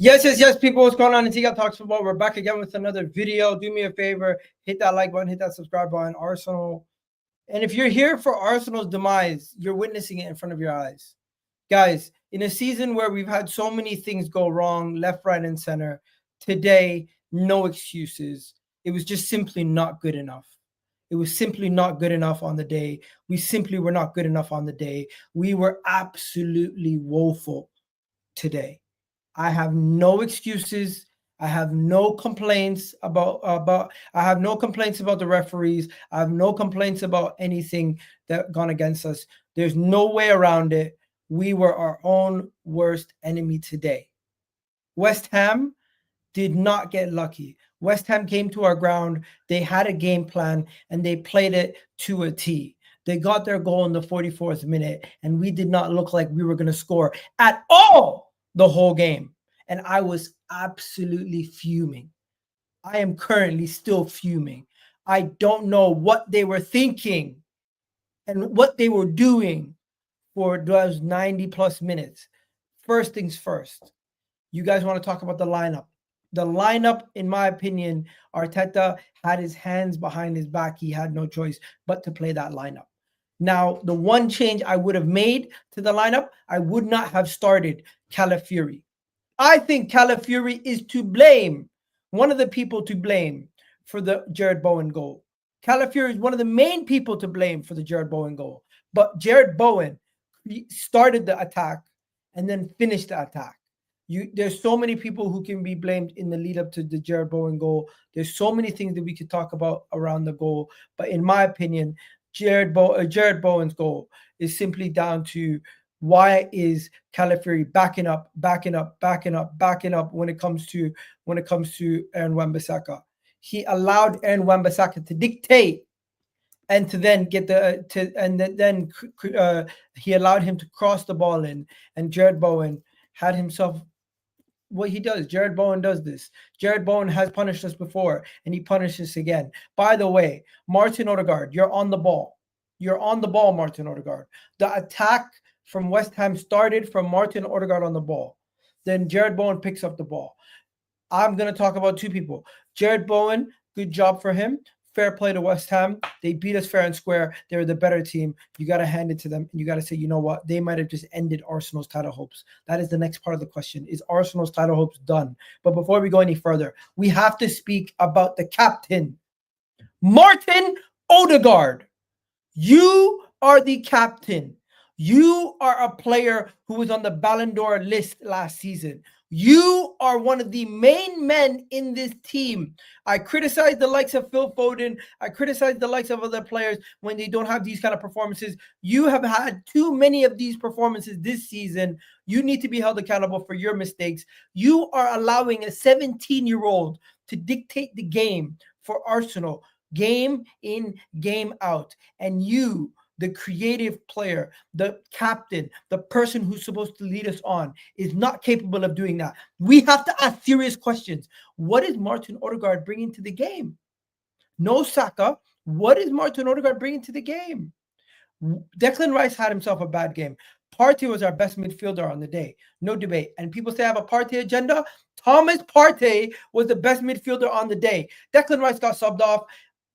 Yes, people. What's going on? It's Eagle Talks Football. We're back again with another video. Do me a favor, hit that like button, hit that subscribe button. Arsenal. And if you're here for Arsenal's demise, you're witnessing it in front of your eyes. Guys, in a season where we've had so many things go wrong, left, right, and center, today, no excuses. It was just simply not good enough. It was simply not good enough on the day. We simply were not good enough on the day. We were absolutely woeful today. I have no excuses. I have no complaints about I have no complaints about the referees. I have no complaints about anything that gone against us. There's no way around it. We were our own worst enemy today. West Ham did not get lucky. West Ham came to our ground. They had a game plan and they played it to a T. They got their goal in the 44th minute and we did not look like we were going to score at all the whole game. And I was absolutely fuming. I am currently still fuming. I don't know what they were thinking and what they were doing for those 90 plus minutes. First things first, you guys want to talk about the lineup. The lineup, in my opinion, Arteta had his hands behind his back. He had no choice but to play that lineup. Now, the one change I would have made to the lineup, I would not have started Calafiori. I think Calafiori is to blame, one of the people to blame for the Jared Bowen goal. Calafiori is one of the main people to blame for the Jared Bowen goal. But Jared Bowen started the attack and then finished the attack. There's so many people who can be blamed in the lead up to the Jared Bowen goal. There's so many things that we could talk about around the goal. But in my opinion, Jared Bowen's goal is simply down to why is Calafiori backing up when it comes to Aaron Wan-Bissaka. He allowed Aaron Wan-Bissaka to dictate and to then get he allowed him to cross the ball in, and Jared Bowen had himself what he does. Jared Bowen does this. Jared Bowen has punished us before, and he punishes us again. By the way, Martin Odegaard, you're on the ball. You're on the ball, Martin Odegaard. The attack from West Ham started from Martin Odegaard on the ball. Then Jared Bowen picks up the ball. I'm going to talk about two people. Jared Bowen, good job for him. Fair play to West Ham. They beat us fair and square. They were the better team. You got to hand it to them. And you got to say, you know what? They might have just ended Arsenal's title hopes. That is the next part of the question. Is Arsenal's title hopes done? But before we go any further, we have to speak about the captain, Martin Odegaard. You are the captain. You are a player who was on the Ballon d'Or list last season. You are one of the main men in this team. I criticize the likes of Phil Foden. I criticize the likes of other players when they don't have these kind of performances. You have had too many of these performances this season. You need to be held accountable for your mistakes. You are allowing a 17-year-old to dictate the game for Arsenal, game in, game out. And you, the creative player, the captain, the person who's supposed to lead us on, is not capable of doing that. We have to ask serious questions. What is Martin Odegaard bringing to the game? No Saka. What is Martin Odegaard bringing to the game? Declan Rice had himself a bad game. Partey was our best midfielder on the day. No debate. And people say I have a Partey agenda. Thomas Partey was the best midfielder on the day. Declan Rice got subbed off.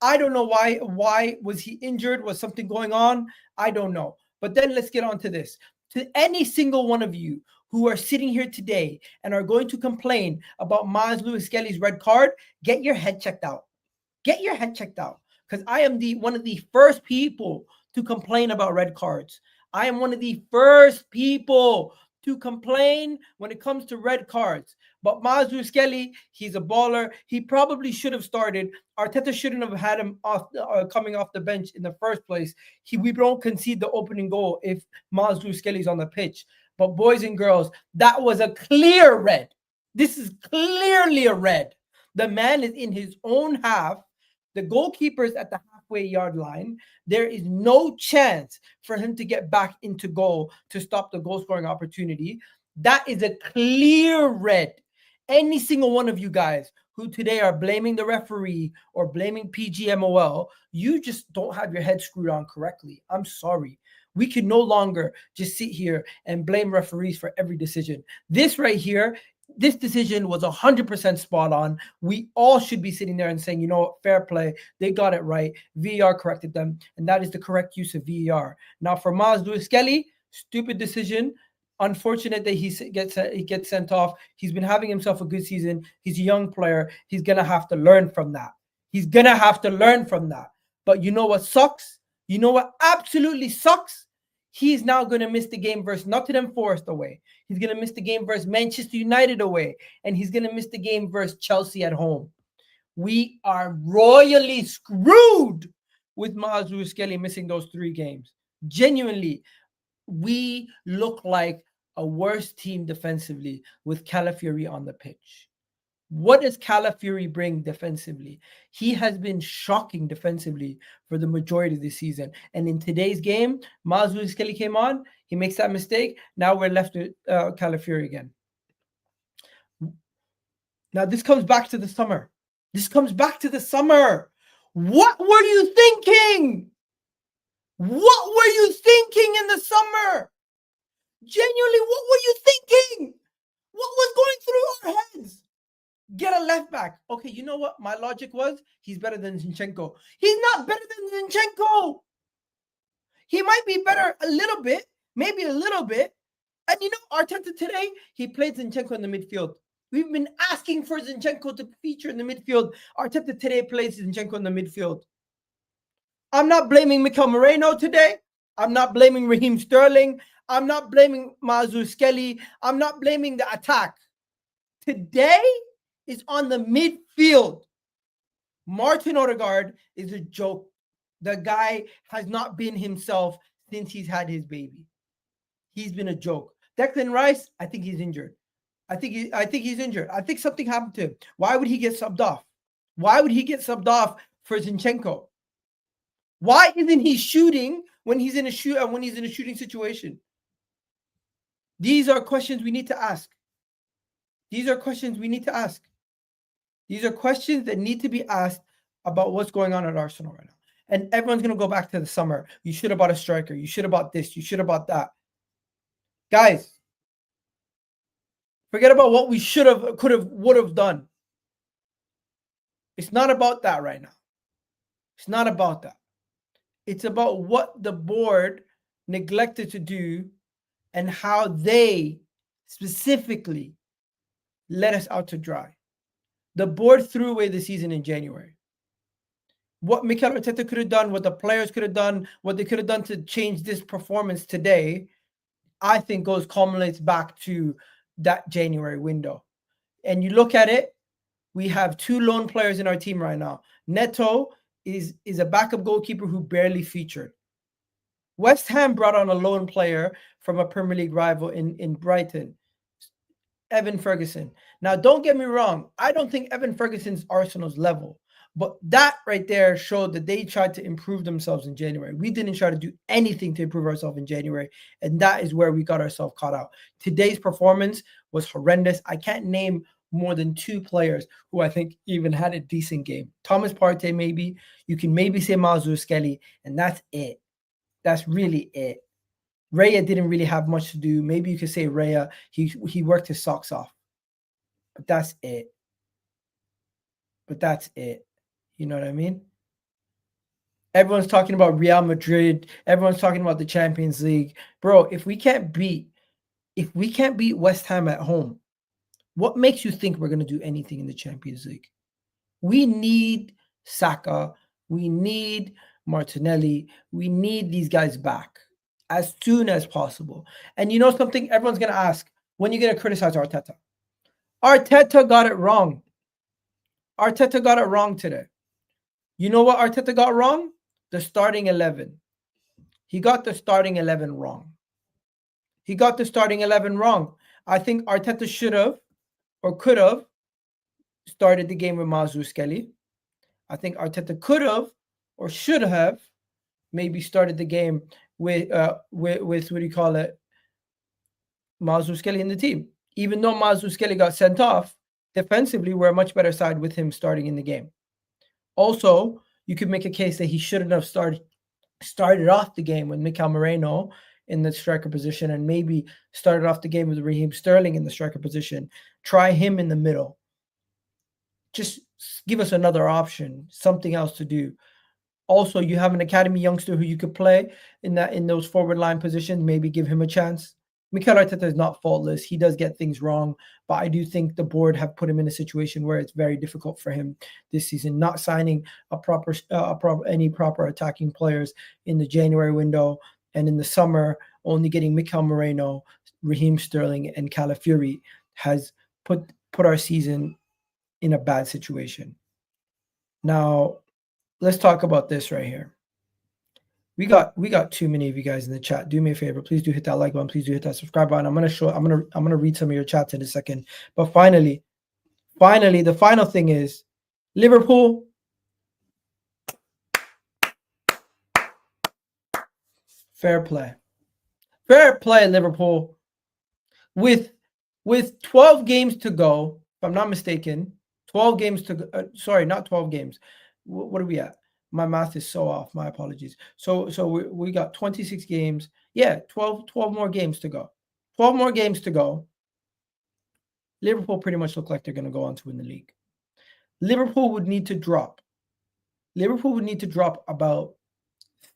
I don't know why. Why was he injured? Was something going on? I don't know. But then let's get on to this. To any single one of you who are sitting here today and are going to complain about Miles Lewis-Skelly's red card, get your head checked out. Get your head checked out. Because I am one of the first people to complain about red cards. I am one of the first people to complain when it comes to red cards. But Miles Skelly, he's a baller. He probably should have started. Arteta shouldn't have had him off coming off the bench in the first place. We don't concede the opening goal if Miles Skelly's on the pitch. But boys and girls, that was a clear red. This is clearly a red. The man is in his own half. The goalkeeper is at the halfway yard line. There is no chance for him to get back into goal to stop the goal scoring opportunity. That is a clear red. Any single one of you guys who today are blaming the referee or blaming PGMOL, you just don't have your head screwed on correctly. I'm sorry. We can no longer just sit here and blame referees for every decision. This right here This decision was 100% spot on. We all should be sitting there and saying, you know what, fair play. They got it right. VAR corrected them, and that is the correct use of VAR. Now, for Skelly, stupid decision. Unfortunate that he gets sent off. He's been having himself a good season. He's a young player. He's going to have to learn from that. But you know what sucks? You know what absolutely sucks? He's now going to miss the game versus Nottingham Forest away. He's going to miss the game versus Manchester United away. And he's going to miss the game versus Chelsea at home. We are royally screwed with Skelly missing those 3 games. Genuinely, we look like a worse team defensively with Calafiori on the pitch. What does Calafiori bring defensively? He has been shocking defensively for the majority of the season. And in today's game, Skelly came on. He makes that mistake. Now we're left with Calafiori again. Now this comes back to the summer. What were you thinking? What were you thinking in the summer? Genuinely, what were you thinking? What was going through our heads? Get a left back. Okay, you know what? My logic was he's better than Zinchenko. He's not better than Zinchenko. He might be better a little bit, maybe a little bit. And you know, Arteta today, he played Zinchenko in the midfield. We've been asking for Zinchenko to feature in the midfield. Arteta today plays Zinchenko in the midfield. I'm not blaming Mikel Moreno today. I'm not blaming Raheem Sterling. I'm not blaming Skelly. I'm not blaming the attack. Today is on the midfield. Martin Odegaard is a joke. The guy has not been himself since he's had his baby. He's been a joke. Declan Rice, I think he's injured. I think he's injured. I think something happened to him. Why would he get subbed off? Why would he get subbed off for Zinchenko? Why isn't he shooting when he's in a shooting situation? These are questions we need to ask. These are questions that need to be asked about what's going on at Arsenal right now. And everyone's going to go back to the summer. You should have bought a striker. You should have bought this. You should have bought that. Guys, forget about what we should have, could have, would have done. It's not about that right now. It's not about that. It's about what the board neglected to do and how they specifically let us out to dry. The board threw away the season in January. What Mikel Arteta could have done, what the players could have done, what they could have done to change this performance today, I think culminates back to that January window. And you look at it, we have 2 lone players in our team right now. Neto is a backup goalkeeper who barely featured. West Ham brought on a lone player from a Premier League rival in Brighton, Evan Ferguson. Now, don't get me wrong. I don't think Evan Ferguson's Arsenal's level. But that right there showed that they tried to improve themselves in January. We didn't try to do anything to improve ourselves in January. And that is where we got ourselves caught out. Today's performance was horrendous. I can't name more than 2 players who I think even had a decent game. Thomas Partey, maybe. You can maybe say Skelly, and that's it. That's really it. Raya didn't really have much to do. Maybe you could say Raya, he worked his socks off. But that's it. You know what I mean? Everyone's talking about Real Madrid. Everyone's talking about the Champions League. Bro, if we can't beat West Ham at home, what makes you think we're going to do anything in the Champions League? We need Saka. We need Martinelli. We need these guys back as soon as possible. And you know something? Everyone's going to ask, when are you going to criticize Arteta? Arteta got it wrong. Arteta got it wrong today. You know what Arteta got wrong? The starting 11. He got the starting 11 wrong. I think Arteta should have or could have started the game with Skelly. I think Arteta could have or should have maybe started the game with what do you call it? Skelly in the team. Even though Skelly got sent off, defensively, we're a much better side with him starting in the game. Also, you could make a case that he shouldn't have started off the game with Mikel Moreno in the striker position and maybe started off the game with Raheem Sterling in the striker position. Try him in the middle. Just give us another option, something else to do. Also, you have an academy youngster who you could play in those forward line positions. Maybe give him a chance. Mikel Arteta is not faultless. He does get things wrong, but I do think the board have put him in a situation where it's very difficult for him this season. Not signing any proper attacking players in the January window, and in the summer only getting Mikel Moreno, Raheem Sterling, and Calafiori has put our season in a bad situation. Now, let's talk about this right here. We got too many of you guys in the chat. Do me a favor, please do hit that like button. Please do hit that subscribe button. I'm gonna read some of your chats in a second. But finally, the final thing is Liverpool. Fair play, Liverpool. With 12 games to go, if I'm not mistaken, 12 games to go. Sorry, not 12 games. What are we at? My math is so off. My apologies. So we got 26 games. Yeah, 12 more games to go. 12 more games to go. Liverpool pretty much look like they're going to go on to win the league. Liverpool would need to drop about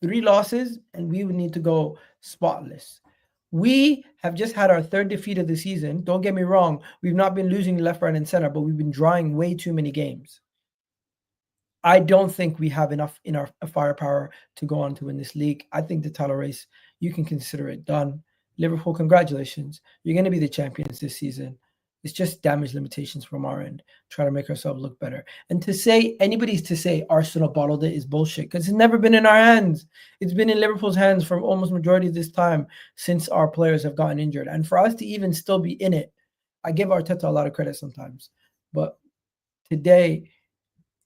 3 losses, and we would need to go spotless. We have just had our 3rd defeat of the season. Don't get me wrong. We've not been losing left, right, and center, but we've been drawing way too many games. I don't think we have enough in our firepower to go on to win this league. I think the title race, you can consider it done. Liverpool, congratulations. You're going to be the champions this season. It's just damage limitations from our end. Try to make ourselves look better. And anybody's to say Arsenal bottled it is bullshit, because it's never been in our hands. It's been in Liverpool's hands for almost majority of this time since our players have gotten injured. And for us to even still be in it, I give Arteta a lot of credit sometimes. But today,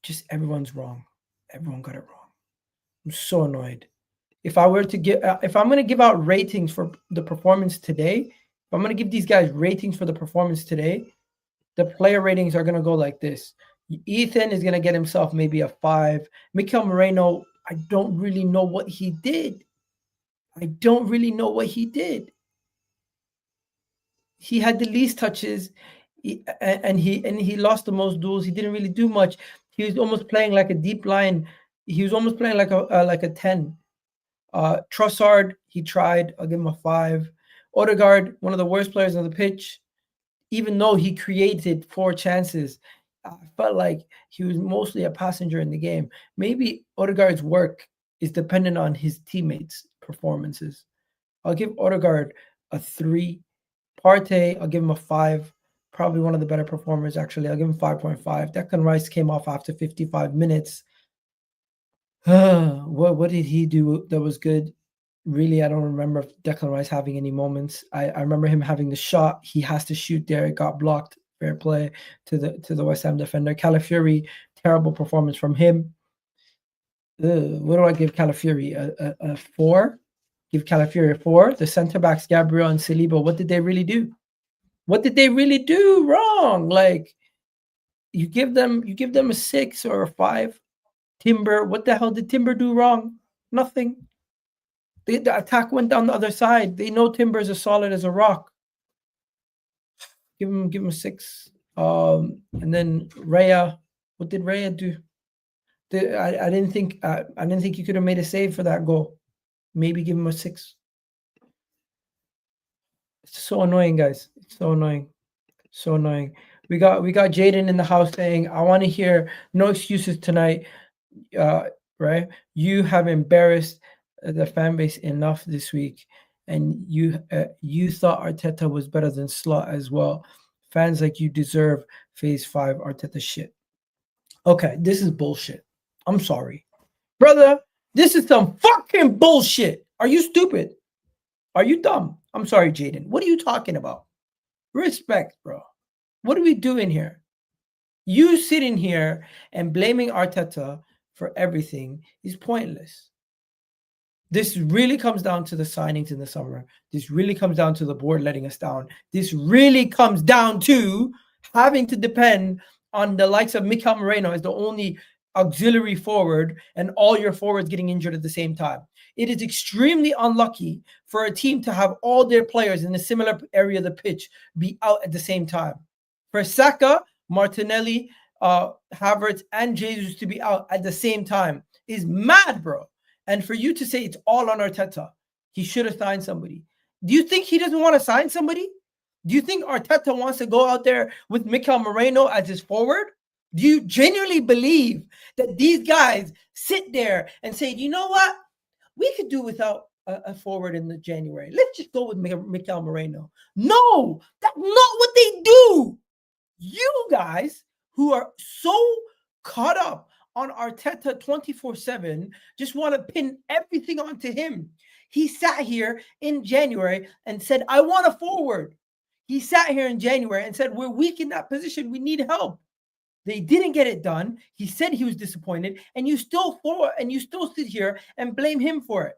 just everyone's wrong. Everyone got it wrong. I'm so annoyed. If I'm going to give out ratings for the performance today, if I'm going to give these guys ratings for the performance today, the player ratings are going to go like this. Ethan is going to get himself maybe a 5. Mikel Moreno, I don't really know what he did. He had the least touches, and he lost the most duels. He didn't really do much. He was almost playing like a deep line. He was almost playing like a 10. Trossard, he tried. I'll give him a 5. Odegaard, one of the worst players on the pitch. Even though he created 4 chances, I felt like he was mostly a passenger in the game. Maybe Odegaard's work is dependent on his teammates' performances. I'll give Odegaard a 3. Partey, I'll give him a 5. Probably one of the better performers, actually. I'll give him 5.5. Declan Rice came off after 55 minutes. What did he do that was good? Really, I don't remember Declan Rice having any moments. I remember him having the shot. He has to shoot there. It got blocked. Fair play to the West Ham defender. Calafiori, terrible performance from him. What do I give Calafiori? A 4? Give Calafiori a 4. The center-backs, Gabriel and Saliba, what did they really do? What did they really do wrong? Like, you give them a 6 or a 5. Timber, what the hell did Timber do wrong? Nothing. The attack went down the other side. They know Timber is as solid as a rock. Give him a 6. And then Raya, what did Raya do? I didn't think he could have made a save for that goal. Maybe give him a 6. It's so annoying, guys. It's so annoying. So annoying. We got Jaden in the house saying, I want to hear no excuses tonight. Right? You have embarrassed the fan base enough this week, and you thought Arteta was better than Slot as well. Fans like you deserve phase 5 Arteta shit. Okay, this is bullshit. I'm sorry. Brother, this is some fucking bullshit. Are you stupid? Are you dumb? I'm sorry, Jaden. What are you talking about? Respect, bro. What are we doing here? You sitting here and blaming Arteta for everything is pointless. This really comes down to the signings in the summer. This really comes down to the board letting us down. This really comes down to having to depend on the likes of Mikel Moreno as the only auxiliary forward and all your forwards getting injured at the same time. It is extremely unlucky for a team to have all their players in a similar area of the pitch be out at the same time. For Saka, Martinelli, Havertz, and Jesus to be out at the same time is mad, bro. And for you to say it's all on Arteta, he should have signed somebody. Do you think he doesn't want to sign somebody? Do you think Arteta wants to go out there with Mikel Moreno as his forward? Do you genuinely believe that these guys sit there and say, you know what? We could do without a forward in the January. Let's just go with Mikel Moreno. No, that's not what they do. You guys who are so caught up on Arteta 24/7 just want to pin everything onto him. He sat here in January and said, I want a forward. He sat here in January and said, we're weak in that position. We need help. They didn't get it done. He said he was disappointed, and you still sit here and blame him for it.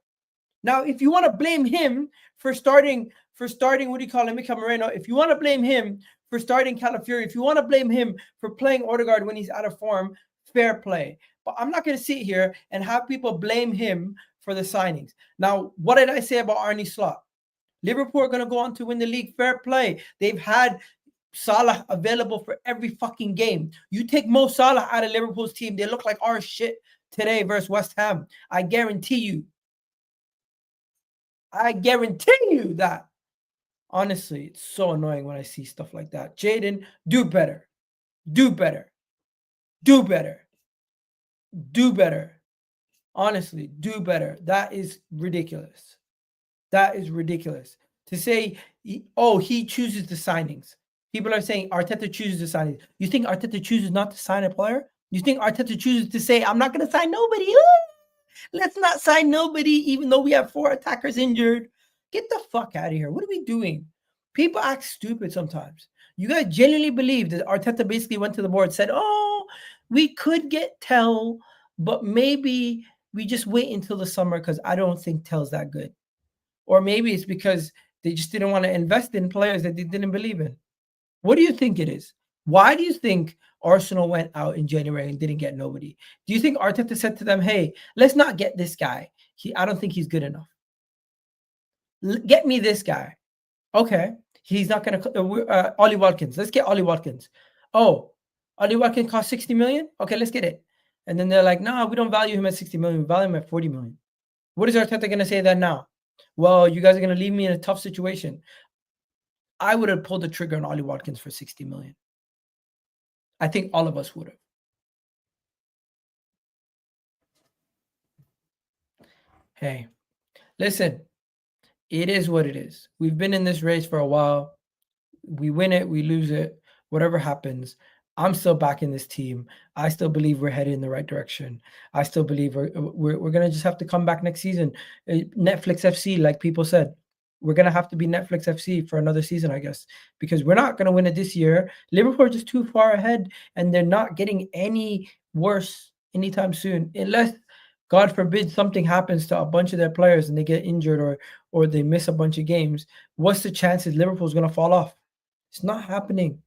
Now, if you want to blame him for starting, what do you call him, Mikel Moreno? If you want to blame him for starting Calafiori, if you want to blame him for playing Odegaard when he's out of form, fair play. But I'm not going to sit here and have people blame him for the signings. Now, what did I say about Arne Slot? Liverpool are going to go on to win the league. Fair play. They've had Salah available for every fucking game. You take Mo Salah out of Liverpool's team, they look like our shit today versus West Ham. I guarantee you. I guarantee you that. Honestly, it's so annoying when I see stuff like that. Jaden, do better. Do better. Do better. Do better. Honestly, do better. That is ridiculous. That is ridiculous. To say, oh, he chooses the signings. People are saying Arteta chooses the signings. You think Arteta chooses not to sign a player? You think Arteta chooses to say, I'm not going to sign nobody? Let's not sign nobody, even though we have 4 attackers injured. Get the fuck out of here. What are we doing? People act stupid sometimes. You guys genuinely believe that Arteta basically went to the board and said, oh, we could get Tell, but maybe we just wait until the summer because I don't think Tell's that good. Or maybe it's because they just didn't want to invest in players that they didn't believe in. What do you think it is? Why do you think Arsenal went out in January and didn't get nobody? Do you think Arteta said to them, hey, let's not get this guy. I don't think he's good enough. Get me this guy. Okay. He's not going to... Ollie Watkins. Let's get Ollie Watkins. Oh, Ollie Watkins cost 60 million? Okay, let's get it. And then they're like, no, we don't value him at 60 million. We value him at 40 million. What is Arteta going to say then now? Well, you guys are going to leave me in a tough situation. I would have pulled the trigger on Ollie Watkins for 60 million. I think all of us would have. Hey, listen, it is what it is. We've been in this race for a while. We win it, we lose it, whatever happens. I'm still back in this team. I still believe we're headed in the right direction. I still believe we're going to just have to come back next season. Netflix FC, like people said. We're going to have to be Netflix FC for another season, I guess, because we're not going to win it this year. Liverpool are just too far ahead, and they're not getting any worse anytime soon, unless, God forbid, something happens to a bunch of their players and they get injured or they miss a bunch of games. What's the chances Liverpool's going to fall off? It's not happening.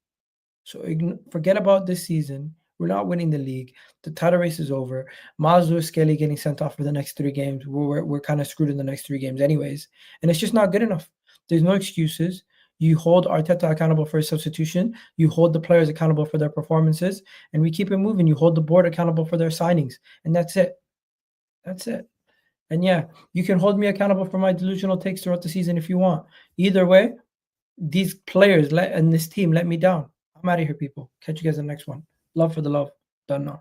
So forget about this season. We're not winning the league. The title race is over. Miles Lewis Skelly getting sent off for the next 3 games. We're kind of screwed in the next 3 games anyways. And it's just not good enough. There's no excuses. You hold Arteta accountable for his substitution. You hold the players accountable for their performances. And we keep it moving. You hold the board accountable for their signings. And that's it. That's it. And yeah, you can hold me accountable for my delusional takes throughout the season if you want. Either way, these players and this team let me down. I'm out of here, people. Catch you guys in the next one. Love for the love. Done now.